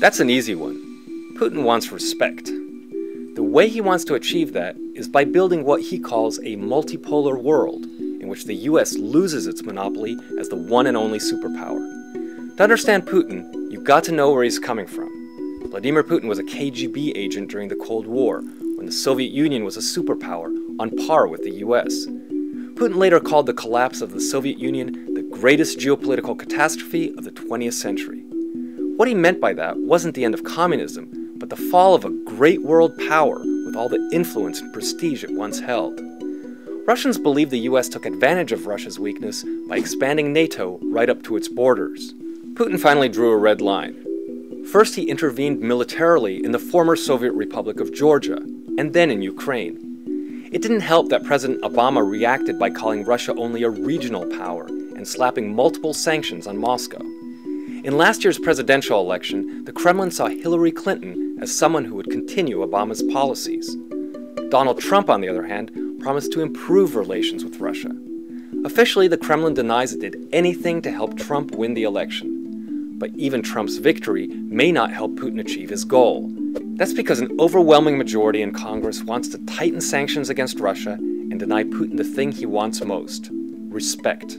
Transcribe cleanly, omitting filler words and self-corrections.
That's an easy one. Putin wants respect. The way he wants to achieve that is by building what he calls a multipolar world, in which the US loses its monopoly as the one and only superpower. To understand Putin, you've got to know where he's coming from. Vladimir Putin was a KGB agent during the Cold War, when the Soviet Union was a superpower, on par with the US. Putin later called the collapse of the Soviet Union the greatest geopolitical catastrophe of the 20th century. What he meant by that wasn't the end of communism, but the fall of a great world power with all the influence and prestige it once held. Russians believe the US took advantage of Russia's weakness by expanding NATO right up to its borders. Putin finally drew a red line. First, he intervened militarily in the former Soviet Republic of Georgia, and then in Ukraine. It didn't help that President Obama reacted by calling Russia only a regional power and slapping multiple sanctions on Moscow. In last year's presidential election, the Kremlin saw Hillary Clinton as someone who would continue Obama's policies. Donald Trump, on the other hand, promised to improve relations with Russia. Officially, the Kremlin denies it did anything to help Trump win the election. But even Trump's victory may not help Putin achieve his goal. That's because an overwhelming majority in Congress wants to tighten sanctions against Russia and deny Putin the thing he wants most: respect.